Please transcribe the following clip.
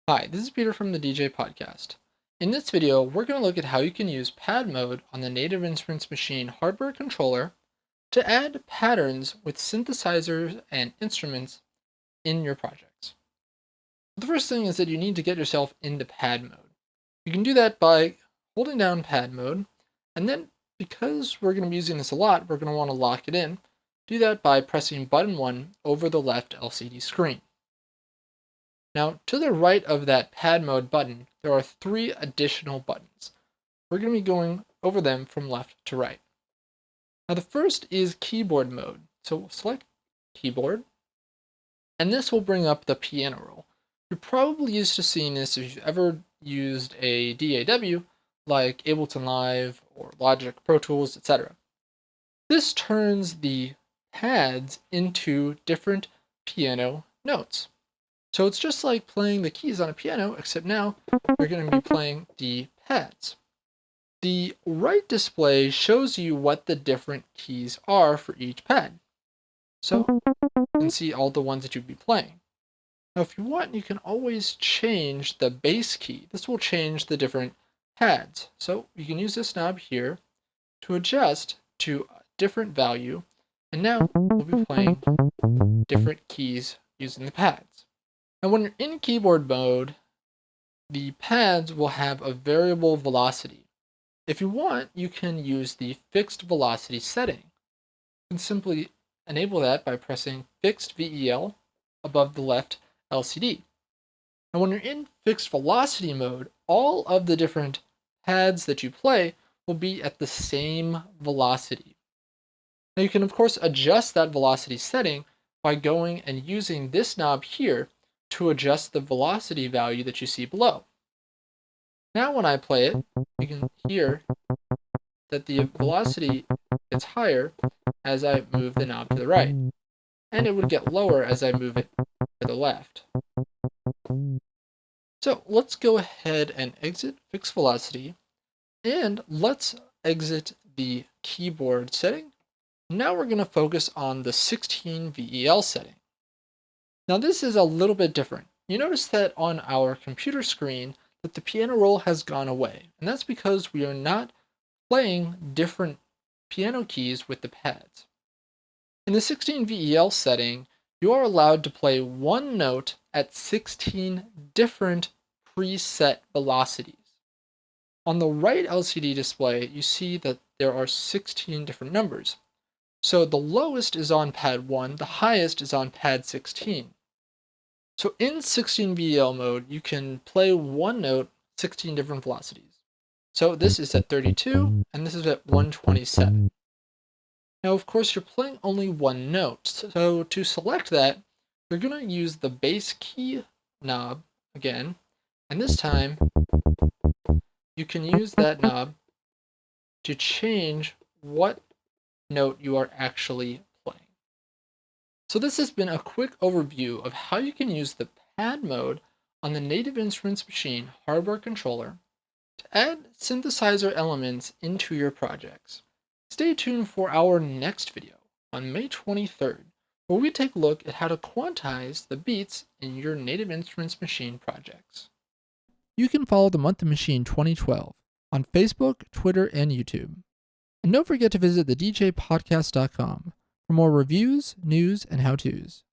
Hi, this is Peter from the DJ Podcast. In this video, we're going to look at how you can use pad mode on the Native Instruments Maschine hardware controller to add patterns with synthesizers and instruments in your projects. The first thing is that you need to get yourself into pad mode. You can do that by holding down pad mode, and then because we're going to be using this a lot, we're going to want to lock it in. Do that by pressing button 1 over the left LCD screen. Now, to the right of that pad mode button, there are 3 additional buttons. We're going to be going over them from left to right. Now, the first is keyboard mode. So we'll select keyboard, and this will bring up the piano roll. You're probably used to seeing this if you've ever used a DAW, like Ableton Live or Logic, Pro Tools, etc. This turns the pads into different piano notes. So it's just like playing the keys on a piano, except now you're going to be playing the pads. The right display shows you what the different keys are for each pad. So you can see all the ones that you'd be playing. Now if you want, you can always change the bass key. This will change the different pads. So you can use this knob here to adjust to a different value. And now we'll be playing different keys using the pads. And when you're in keyboard mode, the pads will have a variable velocity. If you want, you can use the fixed velocity setting. You can simply enable that by pressing fixed VEL above the left LCD. And when you're in fixed velocity mode, all of the different pads that you play will be at the same velocity. Now you can of course adjust that velocity setting by going and using this knob here to adjust the velocity value that you see below. Now when I play it, you can hear that the velocity gets higher as I move the knob to the right, and it would get lower as I move it to the left. So let's go ahead and exit fixed velocity, and let's exit the keyboard setting. Now we're going to focus on the 16 VEL setting. Now this is a little bit different. You notice that on our computer screen that the piano roll has gone away, and that's because we are not playing different piano keys with the pads. In the 16 VEL setting, you are allowed to play one note at 16 different preset velocities. On the right LCD display, you see that there are 16 different numbers. So the lowest is on pad 1, the highest is on pad 16. So in 16 VEL mode, you can play one note 16 different velocities. So this is at 32, and this is at 127. Now, of course, you're playing only one note. So to select that, you're going to use the bass key knob again, and this time you can use that knob to change what note you are actually playing. So this has been a quick overview of how you can use the pad mode on the Native Instruments Maschine hardware controller to add synthesizer elements into your projects. Stay tuned for our next video on May 23rd, where we take a look at how to quantize the beats in your Native Instruments Maschine projects. You can follow the Month of Maschine 2012 on Facebook, Twitter, and YouTube. And don't forget to visit thedjpodcast.com for more reviews, news, and how-tos.